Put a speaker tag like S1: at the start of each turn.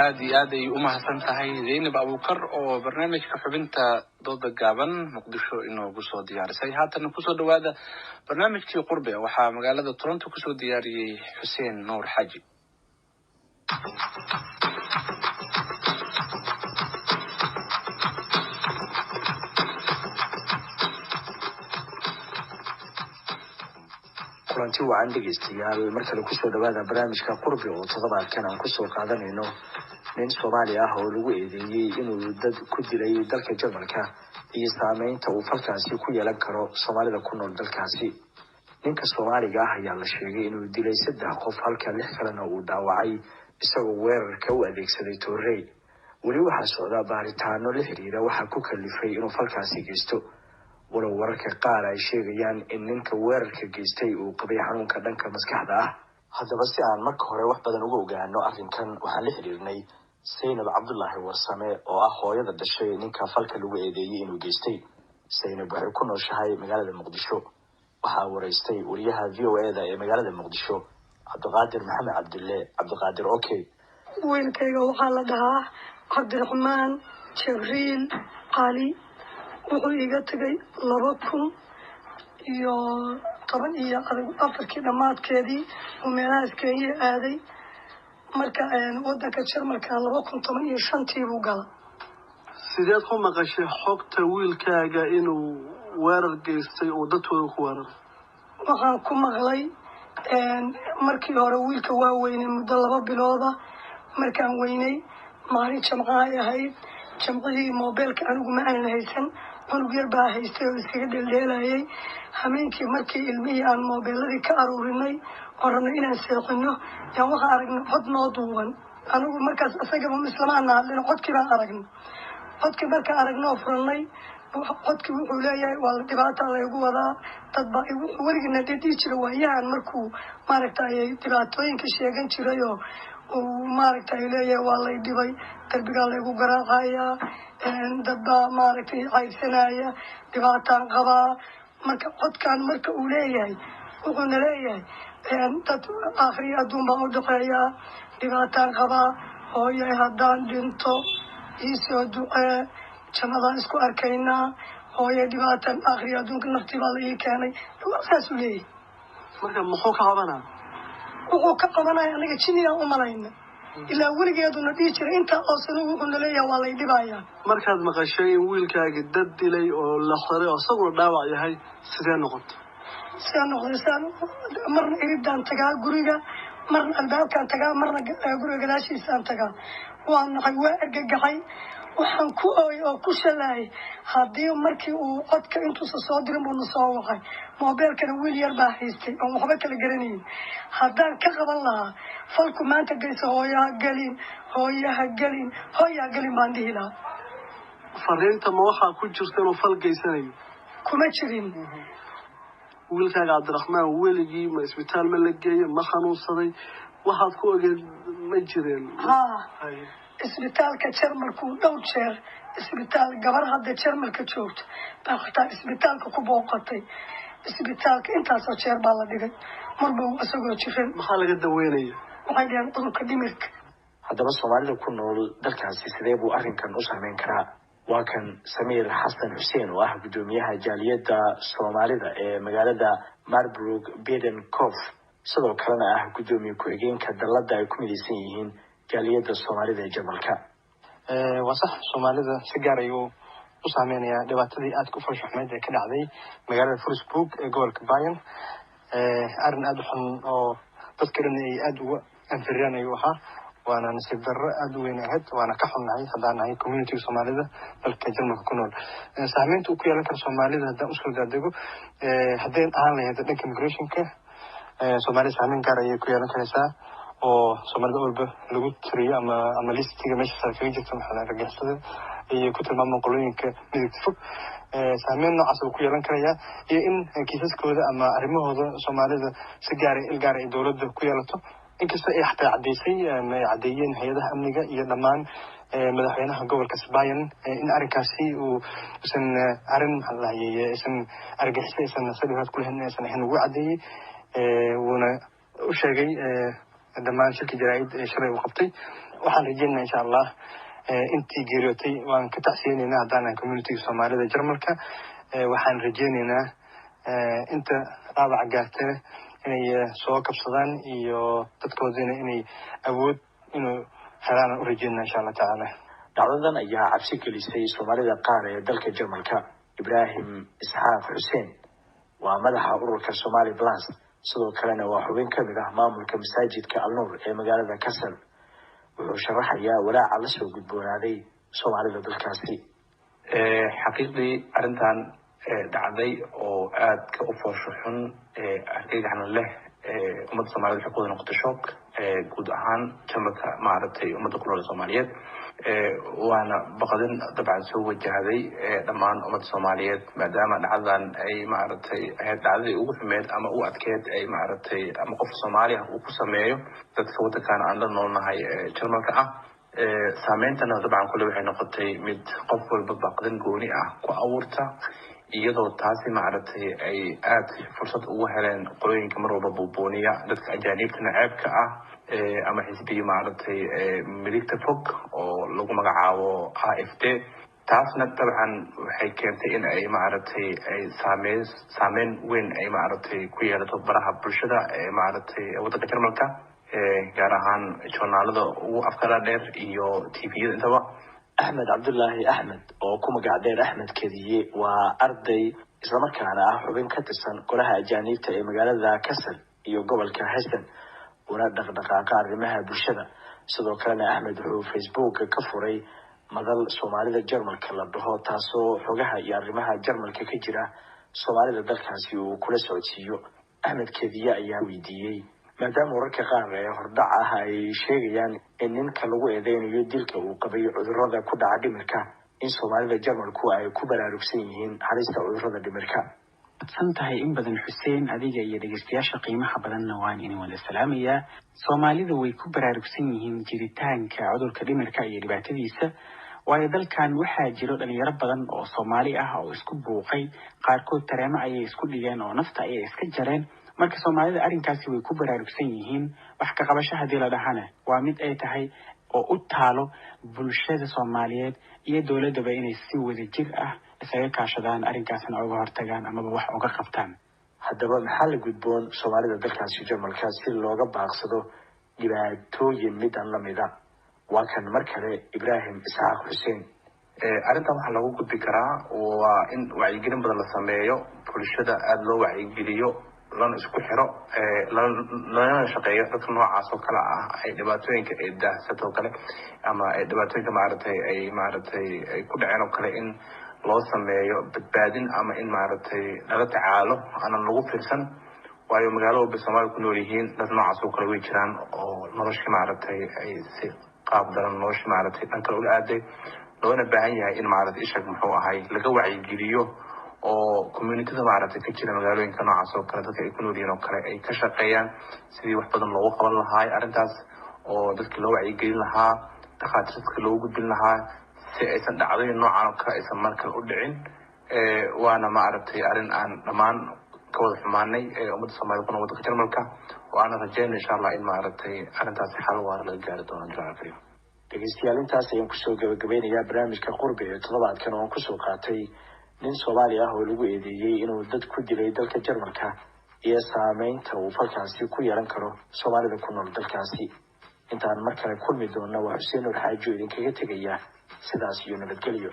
S1: aad ay u mahadsan tahay Zeynab Abuukar oo barnaamijka xubinta dooda gaaban Muqdisho inoogu soo diyaarisay. haatan ku soo dhawaada barnaamijkii qurbe waxaa magaalada Toronto ku soo diyaariyay Xuseen Nuur Xaji.
S2: kulanti wacan dhegeystayaal markale ku soo dhawaada barnaamijka qurbe oo toddobaadkan aan ku soo qaadanayno nin Soomaali ah oo lagu eedeeyay inuu dad ku dilay dalka Jarmalka iyo saameynta uu falkaasi ku yeelan karo Soomaalida ku nool dalkaasi. ninka Soomaaliga ah ayaa la sheegay inuu dilay 3 qof halka 6 kalena uu dhaawacay isagoo weerarka u adeegsaday toorey. weli waxaa socda baaritaano la xiriira waxa ku kalifay inuu falkaasi geysto. walow wararka qaar ay sheegayaan in ninka weerarka geystay uu qabay xanuunka dhanka maskaxda ah. haddaba si aan marka hore wax badan uga ogaano arrinkan waxaan la xiriirnay Zeynab Cabdullaahi Warsame oo ah hooyada dhashay ninka falka lagu eedeeyay inuu geystay. Zeynab waxay ku nooshahay magaalada Muqdisho. waxaa wareystay wariyaha VOA-da ee magaalada Muqdisho Cabdiqaadir Maxamed Cabdulle. Cabdiqaadir, okay.
S3: wiilkayga waxaa la dhahaa Cabdiraxmaan Jibriil Qali. wuxuu iga tagay 2014 dhamaadkeedii oo meelahaas Kenya aaday. marka wadanka Jarmalka 2015 buu galay.
S4: sideed ku maqashay xogta wiilkaaga inuu weerar geystay oo dadkooda ku weerar?
S3: waxaan ku maqlay markii hore wiilka waa weynay muddo 2 bilood ah. markaan weynay maalin Jimco ay ahayd. jimcihii moobilka anigu ma aanan haysan. cunug yar baa haystay oo iskaga dheeldheelayay. habeenkii markii ilmihii aan moobiladii ka aruurinay oo rabnay inaan seexino yaan waxaan aragnay cod noo duuban. anigu markaas isagaba islamaan hadlin codkii baan aragnay. codkii markaan aragnoo furnay codkii wuxuu leeyahay waa la dhibaato laygu wadaa dad baa warigina dhidhii jira waayahan markuu maaragtay dhibaatooyinka sheegan jirayoo uu maaragtay leeyahay waa lay dhibay darbigaa laygu garaacayaa dad baa maaragtay caydsanaya dhibaataan qabaa. marka codkan marka uu leeyahay wuxuuna leeyahay dad aakhiri adduun baan u dhaqeeyaa dhibaataan qabaa hooyay haddaan dhinto iisoo ducee jannadaan isku arkaynaa hooyay dhibaataan aakhiri adduunka naftii baa la ii keenay saasuu leeyahay.
S4: marka muxuu ka qabanaa?
S3: wuxuu ka qabanaya anaga jiniyaan u malayna ilaa weligeeduna dhihi jiray intaa oo sano wuxuuna leeyahay waa lay dhibayaa.
S4: markaad maqashay in wiilkaagi dad dilay oo la xiray oo isaguna dhaawac yahay sidee noqotay? marna iridaan tagaa guriga marna albaabkaan tagaa marna guriga gadaashiisaan tagaa. waa naxay waa argagaxay. waxaan ku ooyay oo ku shalaayay haddii markii uu codka intuusa soo dirin buuna soo wacay moobeelkana wiil yar baa haystay oon waxba kala garanayn. haddaan ka qaban lahaa falku maanta geysa hooyaha gelin baan dhihi lahaa. fariinta ma waxaa ku jirta inuu fal geysanayo?
S3: kuma jirin.
S4: wiilkaaga Cabdiraxmaan weligii ma isbitaal ma la geeyay ma xanuunsaday waxaad ku ogeed ma jireen?
S3: isbitaalka Jarmalku dhowr jeer isbitaal gabar hadda Jarmalka joogto baa xataa isbitaalka ku booqatay. isbitaalka intaasoo jeer baa la dhigay marba isagoo jiran.
S4: maxaa laga daweynaya?
S3: waxay dhaheen cudurka dhimirka.
S2: haddaba Soomaalida ku nool dalkaasi sidee buu arrinkan u saameyn karaa? waa kan Samiir Xasan Xuseen oo ah gudoomiyaha jaaliyadda Soomaalida ee magaalada Marburg Baden-Kopf sidoo kalena ah gudoomiye ku-xigeenka dalladda ay ku midaysan yihiin jaaliyadda Soomaalida ee Jarmalka.
S5: waa sax Soomaalida si gaar ah ayuu u saameynaya dhibaatadii aad ku farshaxmeed ee ka dhacday magaalada Würzburg ee gobolka Bayern. arrin aad u xun oo dadka dhan ay aad uga anfiriyaan ayuu ahaa. waana nasiib darro aad u weyn ahayd waana ka xunnahay haddaan nahay community Soomaalida dalka Jarmalka ku nool. saameynta uu ku yeelan karo Soomaalida haddaan usoo daadego haddii aan lahayd dhanka immigrationka Soomaalida saameyn gaar ayay ku yeelan karaysaa oo Soomaalida walba lagu tiriyo ama listiga meesha kaga jirta maxaa argagixisada iyo ku tilmaamaan qolooyinka midigta fog. saameyn noocaas uu ku yeelan karayaa iyo in kiisaskooda ama arrimahooda Soomaalida si gaar ah ay dawladda ku yeelato. inkastoo ay xataa cadeeyeen hay'adaha amniga iyo dhammaan madaxweynaha gobolka Bayern in arrinkaasi uusan arrin isan argagixisada isan saldhibaad ku lahayn isan ahayn ugu cadeeyay wuuna u sheegay dhammaan shirka jaraa'id ee shalay uu qabtay waxaan rajaynaynaa insha allah intii geeriyootay waan ka tacsiyeynaynaa haddaan communitiga soomaalida jarmalka waxaan rajaynaynaa inta dhaawaca gaartana inay soo kabsadaan iyo dadkoodina inay awood inuu helaan u rajaynaa insha allah tacaala.
S2: dhacdadan ayaa cabsi gelisay soomaalida qaar ee dalka jarmalka. ibraahim isxaaq xuseen waa madaxa ururka Somali Plus, sidoo kalena waa xubin ka mid ah maamulka masaajidka Al-Nur ee magaalada Kassel. wuxuu sharaxayaa walaaca la soo gudboonaaday soomaalida dalkaasi.
S1: xaqiiqdii arrintan dhacday oo aad ka u foosho xun argagaxna leh ummadda soomaalida waxay ku wada noqotay shock guud ahaan jarmalka maaragtay ummadda ku nool Soomaaliyeed waana baqdin dabcan soo wajahday dhammaan ummadda Soomaaliyeed maadaama dhacdadan ay maaragtay ahayd dhacdadii ugu xumeed ama u adkeed ay maaragtay ama qof Soomaali ah uu ku sameeyo dadka waddankan aan la noolnahay jarmalka ah. saameyntana dabcan kule waxay noqotay mid qof walba baqdin gooni ah ku abuurta, iyadoo taasi maaragtay ay aad fursad ugu heleen qolooyinka mar walba buubuuniya dadka ajaanibta naceebka ah ama xisbiga maaragtay midigta fog oo lagu magacaabo AfD. taasna dabcan waxay keentay in ay maaragtay ay saameyn weyn ay maaragtay ku yeelato baraha bulshada maaragtay waddanka jarmalka, gaar ahaan joornaalada ugu afkala dheer iyo tviyada intaba.
S2: axmed cabdullaahi axmed oo ku magac dheer axmed kediye waa arday islamarkaana ah xubin ka tirsan golaha ajaanibta ee magaalada Kassel iyo gobolka Hessen, una dhaqdhaqaaqa arrimaha bulshada. sidoo kalena axmed wuxuu Facebook ka furay madal soomaalida jarmalka la dhaho, taasoo xogaha iyo arrimaha jarmalka ka jira soomaalida dalkaasi uu kula socodsiiyo. axmed kediye ayaa weydiiyey, maadaama wararka qaar ee hordhac ah ay sheegayaan in ninka lagu eedeynayo dilka uu qabay cudurrada ku dhaca dhimirka, in soomaalida jarmalku ay ku baraarugsan yihiin halista cudurrada dhimirka.
S6: san tahay in badan Xuseen, adiga iyo dhageystayaasha qiimaha badanna waan idin wada salaamayaa. Soomaalida way ku baraarugsan yihiin jiritaanka cudurka dhimirka iyo dhibaatadiisa, waayo dalkan waxaa jiro dhalinyaro badan oo Soomaali ah oo isku buuqay, qaarkood tareemo ayay isku dhigeen oo nafta ayay iska jareen. marka Soomaalida arrinkaasi way ku baraarugsan yihiin. wax ka qabasho hadii la dhahana waa mid ay tahay oo u taalo bulshada Soomaaliyeed iyo dawladaba inay si wada jir ah isaga kaashadaan arrinkaasna uga hortagaan ama wax uga qabtaan.
S2: haddaba maxaa la gudboon soomaalida dalkaasi jarmalka si looga baaqsado dhibaatooyin midan la mida? waa kan mar kale Ibraahim Isxaaq Xuseen.
S1: arrintan waxaa lagu gudbi karaa waa in wacyigelin badan la sameeyo, bulshada aada loo wacyigeliyo, lana isku xiro, lana shaqeeyo dadka noocaas oo kale ah ay dhibaatooyinka ay daahsato oo kale ama ay dhibaatooyinka maaragtay ay ku dhaceen oo kale in loo sameeyo badbaadin ama in maaragtay lala tacaalo aanan lagu fiirsan. waayo magaalo walba Soomaaliya ku nool yihiin dad noocaas oo kale way jiraan oo nolosha maaragtay ay si qaab daran nolosha maaragtay dhan kale ula aaday, loona baahan yahay in maaragtay ishag muxuu ahay laga wacyigeliyo oo communityda maaragtay ka jira magaalooyinka noocaas oo kale dadka ay ku nool yihiin oo kale ay ka shaqeeyaan sidii wax badan loogu qaban lahaa arrintaas, oo dadka loo wacyigelin lahaa, dhakhaatiirta loogu gudbin lahaa si aysan dhacdooyin noocan oo kale aysan mar kale u dhicin. waana maaragtay arrin aan dhammaan ka wada xumaanay ummadda Soomaaliyeed kuna waddanka jarmalka, oo aan rajaynay insha Allah in maaragtay arrintaas xal waara laga gaari doono jarmalka.
S2: dhegeystayaal, intaas ayaan kusoo gabagabeynayaa barnaamijka qurbi ee toddobaadkan oo aan kusoo qaatay nin Soomaali ah oo lagu eedeeyey inuu dad ku dilay dalka jarmalka iyo saameynta uu falkaasi ku yeelan karo soomaalida ku nool dalkaasi. intaan mar kale kulmi doona waa Xuseen Nur Xaaji idinkaga tegaya sidaas iyo nabadgelyo.